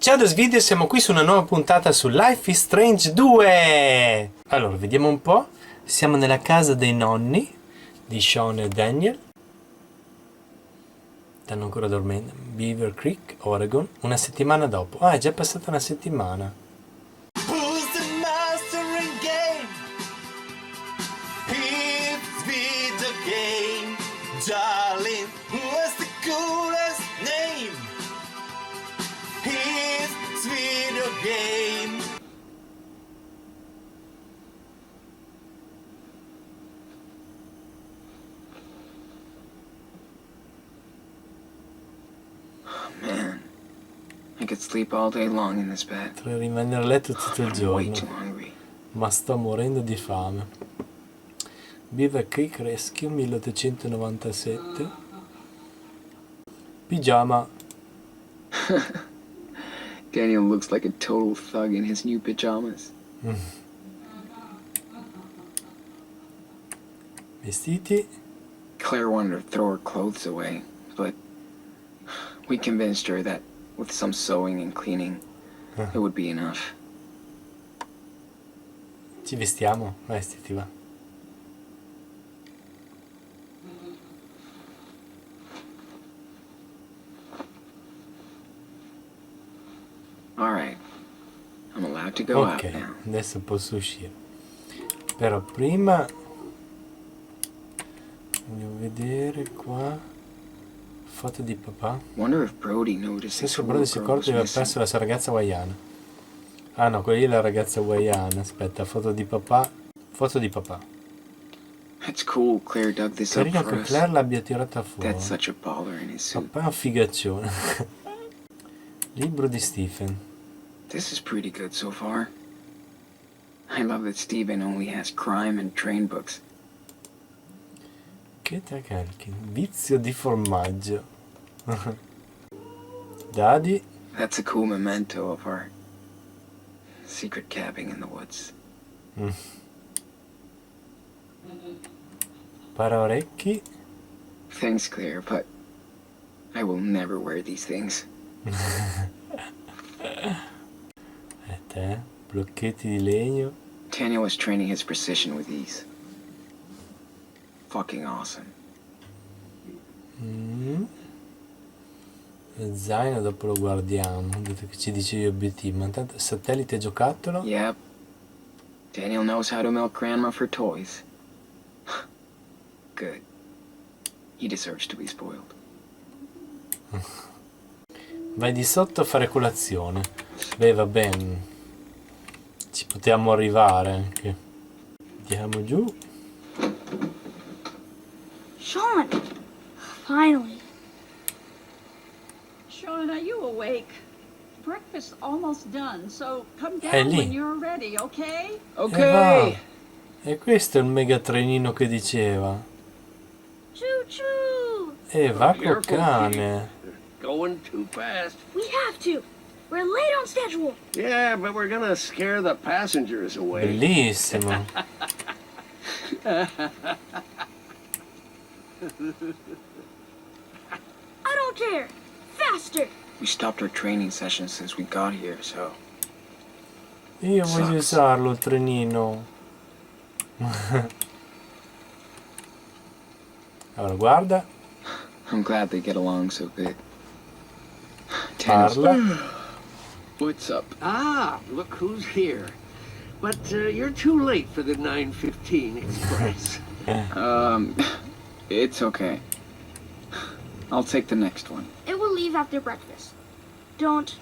Ciao video, siamo qui su una nuova puntata su Life is Strange 2. Allora, vediamo un po'. Siamo nella casa dei nonni di Sean e Daniel. Stanno ancora dormendo. Beaver Creek, Oregon. Una settimana dopo. Ah, è già passata una settimana. Who's the master in game? It's video game, darling. What's the coolest name? It's video game. Man, I could sleep all day long in this bed. Potrei rimanere a letto tutto il I'm way giorno, too hungry. ma sto morendo di fame. Beaver Creek Rescue 1897. Pigiama. Daniel looks like a total thug in his new pajamas. Vestiti. Claire wanted to throw her clothes away, but we convinced her that with some sewing and cleaning, it would be enough. Ci vestiamo? Vestiti, va. All right, I'm allowed to go out Ok, now. adesso posso uscire. Però prima voglio vedere qua. Foto di papà. Wonder if Brody noticed his Stesso little Brody si girl accorge was di aver missing. perso la sua ragazza hawaiana. Ah no, quella lì è la ragazza hawaiana. Aspetta, foto di papà. Foto di papà. That's cool. Claire dug this up Carino for che us. Claire l'abbia tirata fuori. That's such a baller in his suit. Papà è un figaccione. Libro di Stephen. This is pretty good so far. I love that Steven only has crime and train books. Che tacalchi. Vizio di formaggio. Daddy. That's a cool memento of our secret cabin in the woods. Paraorecchi. Thanks, Claire, but I will never wear these things. E te? Blocchetti di legno. Daniel was training his precision with these. Fucking awesome. Lo zaino dopo lo guardiamo. Detto che ci dice gli obiettivi. Ma intanto satellite giocattolo. Yep. Daniel knows how to milk Grandma for toys. Good. He deserves to be spoiled. Vai di sotto a fare colazione. Beh, va bene. Ci potevamo arrivare anche. Andiamo giù. Sean! Finally. Sean, are you awake? Breakfast's almost done, so come È down lì. when you're ready, okay? Okay. E questo è il mega trenino che diceva. Choo choo! E va col cane. Going too fast. We have to. We're late on schedule. Yeah, but we're gonna scare the passengers away. Bellissimo. I don't care. Faster! We stopped our training session since we got here, so... Io voglio usarlo il trenino. Allora, guarda. I'm glad they get along so good. Daniel's- Parla. What's up? Ah, look who's here. But you're too late for the 9:15 express. It's okay. I'll take the next one. It will leave after breakfast. Don't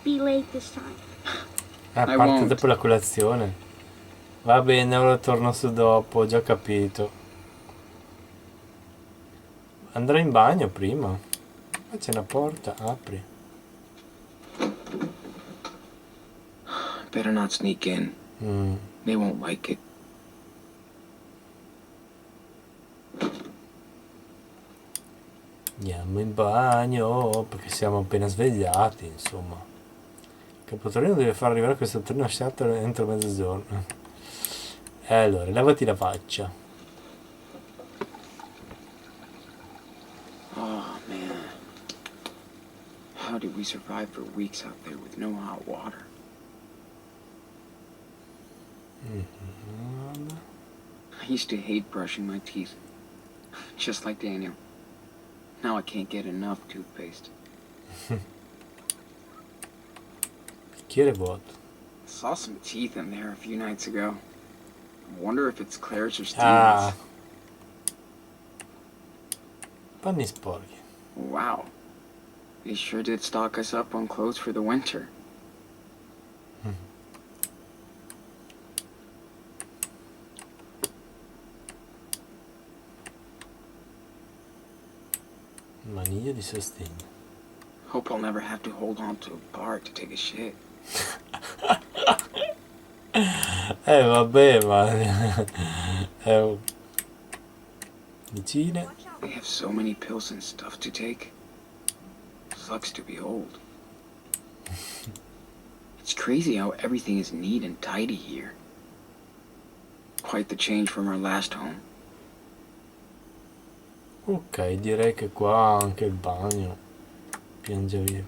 be late this time. Ah, I parte won't. dopo la colazione. Va bene, ora torno su dopo, ho già capito. Andrò in bagno prima. Qua c'è una porta, apri. Better not sneak in. They won't like it. Andiamo in bagno perché siamo appena svegliati, insomma. Il capotreno deve far arrivare questo treno a shuttle entro mezzogiorno. E allora, lavati la faccia. Oh, man. How did we we survived for weeks out there with no hot water. I used to hate brushing my teeth, just like Daniel. Now I can't get enough toothpaste. Bicchiere vuoto. Saw some teeth in there a few nights ago. I wonder if it's Claire's or Steve's. Ah. Panni sporchi. Wow. They sure did stock us up on clothes for the winter. Maniglia di sostegno. Hope I'll never have to hold on to a bar to take a shit. Vabbè, ma... Vicine. They have so many pills and stuff to take. Sucks to be old. It's crazy how everything is neat and tidy here. Quite the change from our last home. Ok, direi che qua anche il bagno piange via.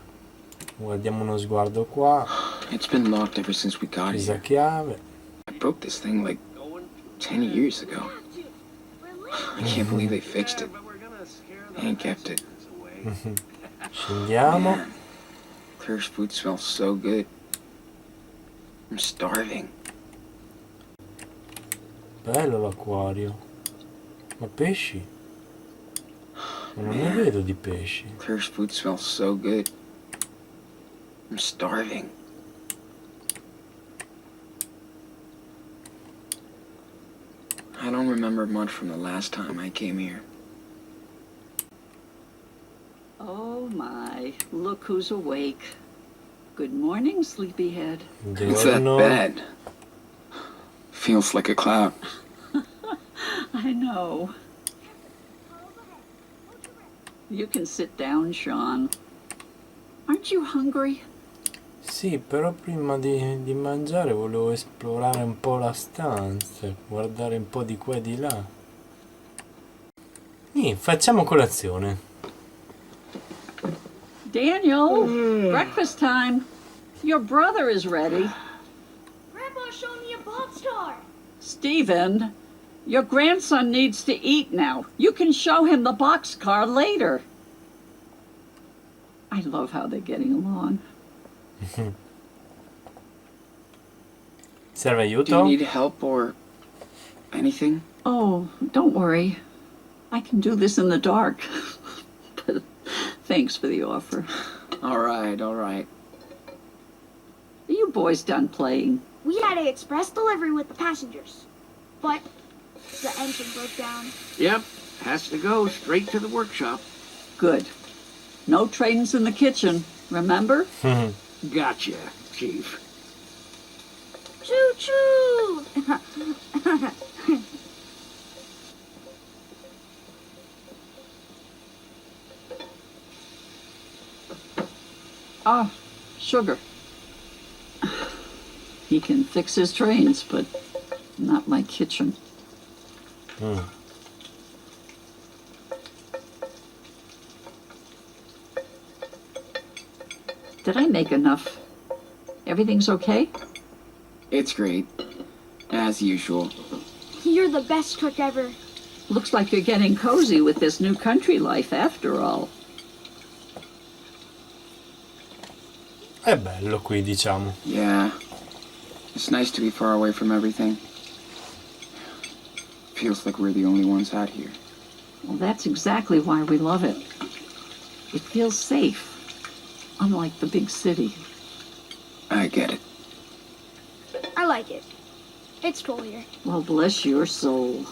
Guardiamo uno sguardo qua. It's been locked ever since we got Presa here. chiave. I broke this thing like 10 years ago. I can't believe they fixed it and kept it. Scendiamo. Man, Claire's food smells so good. I'm starving. Bello l'acquario. Ma pesci? Ma non ne vedo di pesci. Claire's food smells so good. I'm starving. I don't remember much from the last time I came here. Oh my, look who's awake. Good morning, sleepyhead. It's that Giorno. bed. Feels like a cloud. I know. You can sit down, Sean. Aren't you hungry? Sì, però prima di mangiare volevo esplorare un po' la stanza, guardare un po' di qua e di là. Facciamo colazione. Daniel, breakfast time. Your brother is ready. Grandpa showed me a boxcar. Stephen, your grandson needs to eat now. You can show him the boxcar later. I love how they're getting along. Serve Do aiuto? you need help or anything? Oh, don't worry. I can do this in the dark. But thanks for the offer. All right, all right. Are you boys done playing? We had an express delivery with the passengers, but the engine broke down. Yep, has to go straight to the workshop. Good. No trains in the kitchen, remember? Gotcha, Chief. Choo choo! Ah, sugar. He can fix his trains, but not my kitchen. Did I make enough? Everything's okay? It's great. As usual. You're the best cook ever. Looks like you're getting cozy with this new country life after all. È bello qui, diciamo. Yeah. It's nice to be far away from everything. Feels like we're the only ones out here. Well, that's exactly why we love it. It feels safe, unlike the big city. I get it. I like it. It's cool here. Well, bless your soul.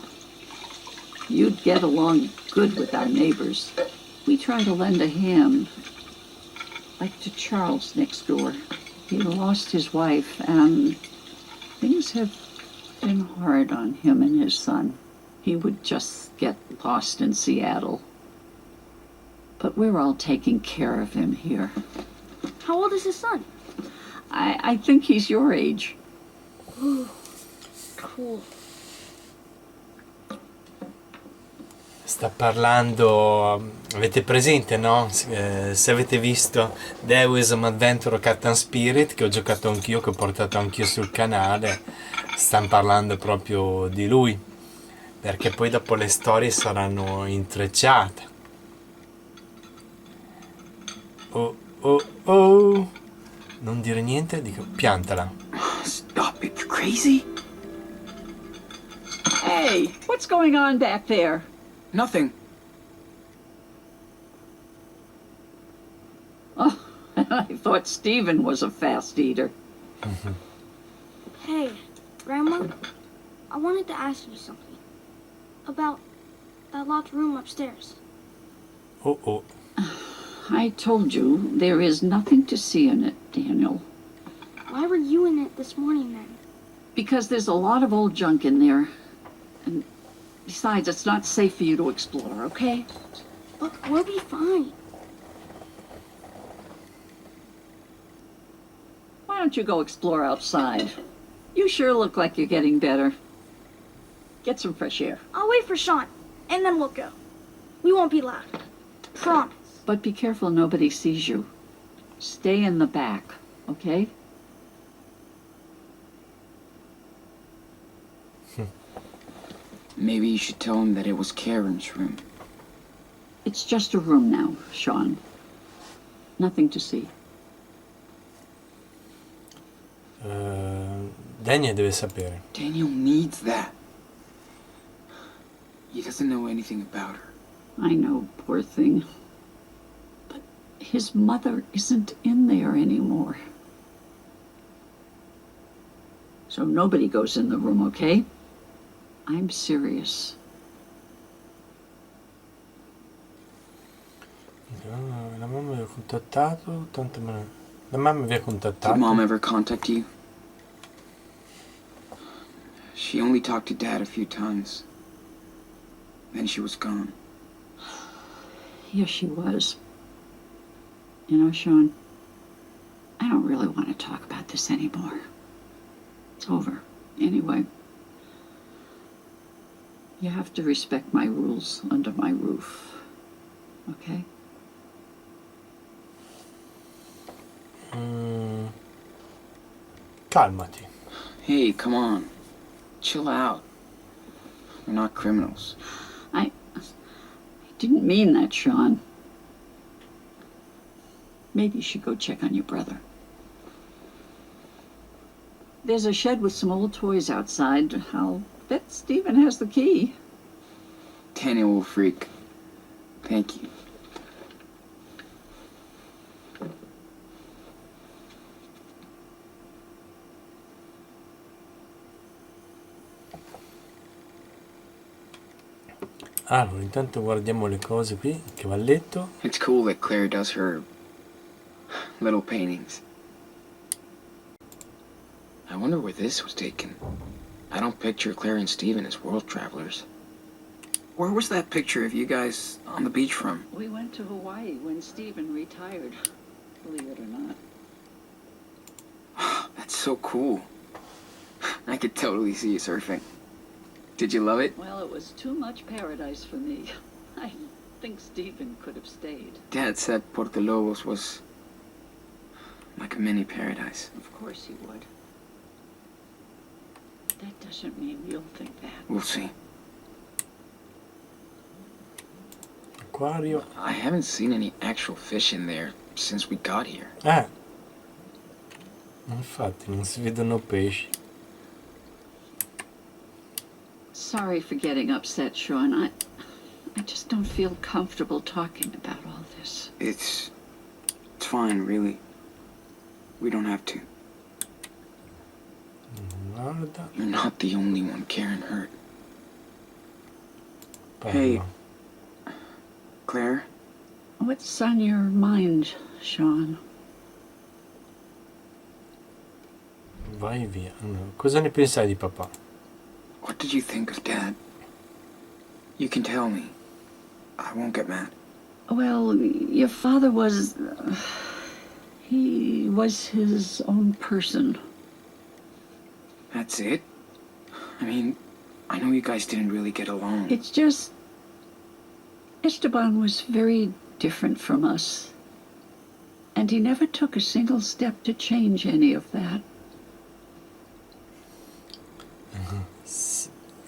You'd get along good with our neighbors. We try to lend a hand, like to Charles next door. He lost his wife, and things have been hard on him and his son. He would just get lost in Seattle. But we're all taking care of him here. How old is his son? I think he's your age. Cool. sta parlando, avete presente, no? Se avete visto There was an Adventure of Captain Spirit, che ho giocato anch'io, che ho portato anch'io sul canale, stanno parlando proprio di lui, perché poi dopo le storie saranno intrecciate. Oh, oh, oh. Non dire niente, dico piantala. Stop it, you crazy? Hey, what's going on back there? Nothing. Oh, I thought Stephen was a fast eater. Hey, Grandma, I wanted to ask you something about that locked room upstairs. Oh, oh. I told you there is nothing to see in it, Daniel. Why were you in it this morning then? Because there's a lot of old junk in there. And besides, it's not safe for you to explore, okay? But we'll be fine. Why don't you go explore outside? You sure look like you're getting better. Get some fresh air. I'll wait for Sean, and then we'll go. We won't be loud. Promise. But be careful nobody sees you. Stay in the back, okay? Maybe you should tell him that it was Karen's room. It's just a room now, Sean. Nothing to see. Daniel deve sapere. Daniel needs that. He doesn't know anything about her. I know, poor thing. But his mother isn't in there anymore. So nobody goes in the room, okay? I'm serious. La mamma mi ha contattato, tanto me ne... La mamma vi ha Did contattato. Mom ever contact you? She only talked to Dad a few times. Then she was gone. Yes, she was. You know, Sean, I don't really want to talk about this anymore. It's over. Anyway, you have to respect my rules under my roof. Okay? Calmati. Hey, come on. Chill out. We're not criminals. I didn't mean that, Sean. Maybe you should go check on your brother. There's a shed with some old toys outside. I'll bet Stephen has the key. Daniel will freak. Thank you. Allora, intanto guardiamo le cose qui, che va a letto. It's cool that Claire does her little paintings. I wonder where this was taken. I don't picture Claire and Stephen as world travelers. Where was that picture of you guys on the beach from? We went to Hawaii when Stephen retired, believe it or not. That's so cool. I could totally see you surfing. Did you love it? Well, it was too much paradise for me. I think Stephen could have stayed. Dad said Puerto Lobos was like a mini paradise. Of course he would. That doesn't mean you'll think that. We'll see. Acquario. I haven't seen any actual fish in there since we got here. Infatti non si vedono pesci. Sorry for getting upset, Sean. I just don't feel comfortable talking about all this. It's fine, really. We don't have to. Guarda. You're not the only one Karen hurt. Parla. Hey. Claire? What's on your mind, Sean? Vai via. Allora, cosa ne pensai di papà? What did you think of Dad? You can tell me. I won't get mad. Well, your father was... he was his own person. That's it? I mean, I know you guys didn't really get along. It's just... Esteban was very different from us, and he never took a single step to change any of that.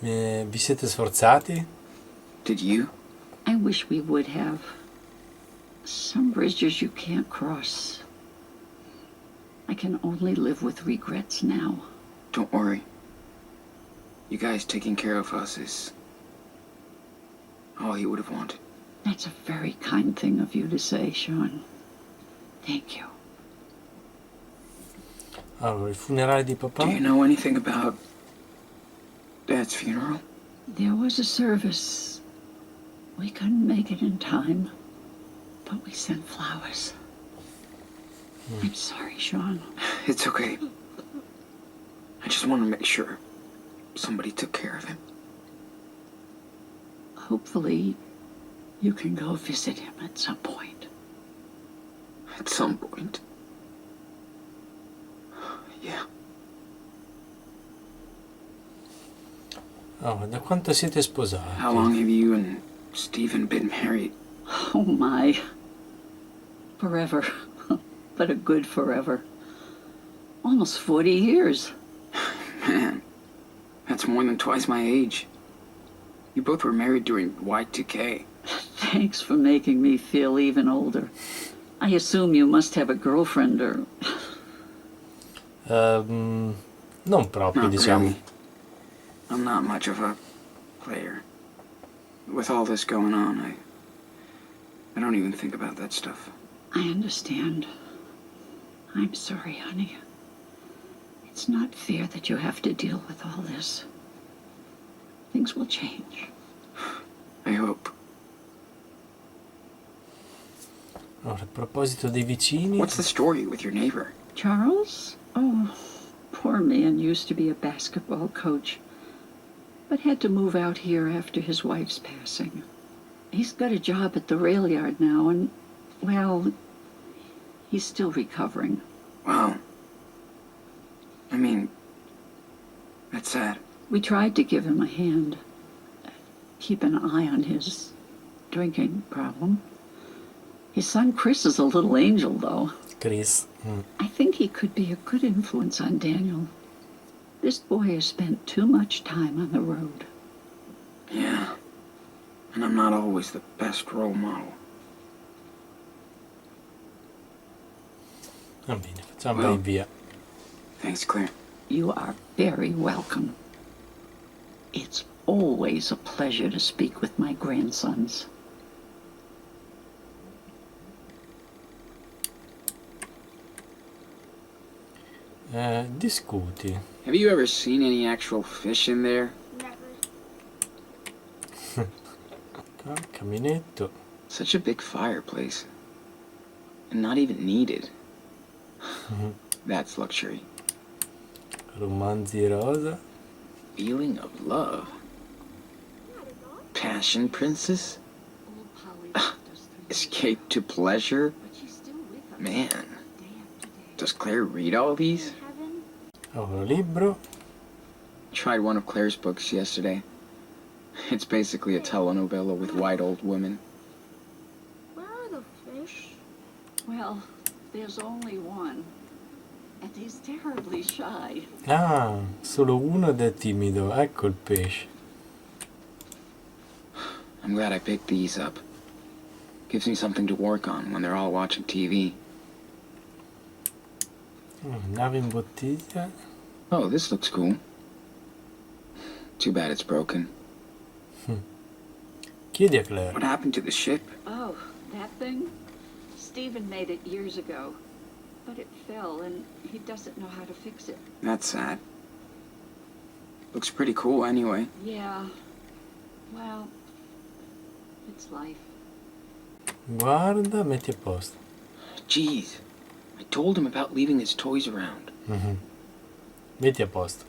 Vi siete sforzati? Did you? I wish we would have. Some bridges you can't cross. I can only live with regrets now. Don't worry. You guys taking care of us is all he would have wanted. That's a very kind thing of you to say, Sean. Thank you. Allora, il funerale di papà? Do you know anything about Dad's funeral? There was a service. We couldn't make it in time, but we sent flowers. I'm sorry, Sean. It's okay. I just want to make sure somebody took care of him. Hopefully, you can go visit him at some point. At some point. Yeah. Oh, da quanto siete sposati? How long have you and Stephen been married? Oh my. Forever. But a good forever. Almost 40 years. Man, that's more than twice my age. You both were married during Y2K. Thanks for making me feel even older. I assume you must have a girlfriend or... Non proprio, Not diciamo. really. I'm not much of a player. With all this going on, I don't even think about that stuff. I understand. I'm sorry, honey. It's not fair that you have to deal with all this. Things will change. I hope. Allora, a proposito dei vicini, What's the story with your neighbor? Charles? Oh, poor man used to be a basketball coach, but had to move out here after his wife's passing. He's got a job at the rail yard now, and, well, he's still recovering. Wow. I mean, that's sad. We tried to give him a hand, keep an eye on his drinking problem. His son Chris is a little angel, though. Chris. I think he could be a good influence on Daniel. This boy has spent too much time on the road. Yeah. And I'm not always the best role model. Va bene, facciamo vai via. Thanks, Claire. You are very welcome. It's always a pleasure to speak with my grandsons. Discuti. Have you ever seen any actual fish in there? Never. Caminetto. Such a big fireplace. And not even needed. That's luxury. Romanzi rosa. Feeling of love. Passion princess? Escape to pleasure? Man. Does Claire read all these? Allora, libro. Tried one of Claire's books yesterday. It's basically a telenovela with white old women. Where are the fish? Well, there's only one. And he's terribly shy. Ah, solo uno ed è timido. Ecco il pesce. I'm glad I picked these up. Gives me something to work on when they're all watching TV. Nave in bottiglia. Oh, this looks cool. Too bad it's broken. Chiedi a Claire. What happened to the ship? Oh, that thing? Stephen made it years ago. But it fell, and he doesn't know how to fix it. That's sad. Looks pretty cool anyway. Yeah. Well, it's life. Guarda, metti a posto. Jeez. I told him about leaving his toys around. Metti a posto.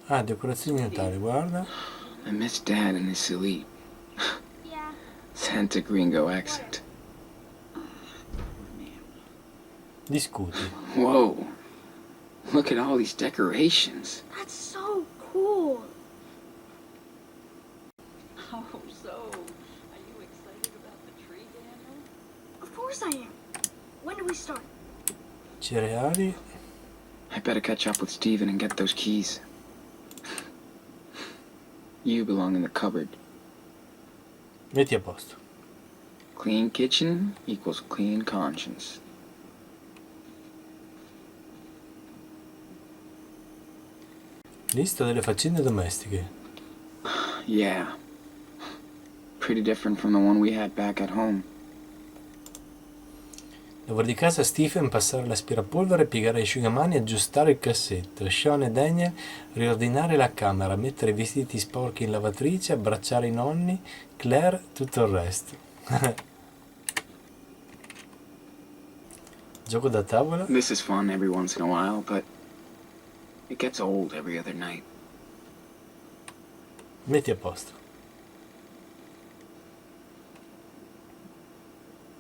Ah, decorazioni di Natale, guarda. I miss Dad and his silly Yeah. Santa Gringo accent. Discuti. Whoa. Look at all these decorations. That's so cool. Oh, so, are you excited about the tree, Daniel? Of course I am. When do we start? Cereali. I better catch up with Steven and get those keys. You belong in the cupboard. Metti a posto. Clean kitchen equals clean conscience. Lista delle faccende domestiche. Yeah. Pretty different from the one we had back at home. Lavoro di casa Stephen, passare l'aspirapolvere, piegare gli asciugamani, aggiustare il cassetto. Sean e Daniel, riordinare la camera, mettere i vestiti sporchi in lavatrice, abbracciare i nonni, Claire, tutto il resto. Gioco da tavola. This is fun every once in a while, but it gets old every other night. Metti a posto.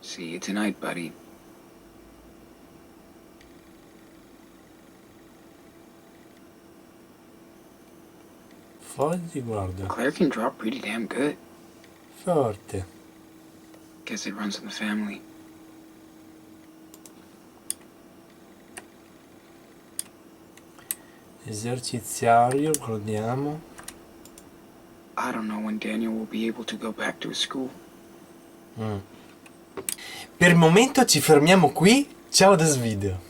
See you tonight, buddy. Fogli, guarda. Claire can drop pretty damn good. Forte. Guess it runs in the family. Eserciziario, guardiamo. I don't know when Daniel will be able to go back to his school. Per il momento ci fermiamo qui. Ciao da Svideo.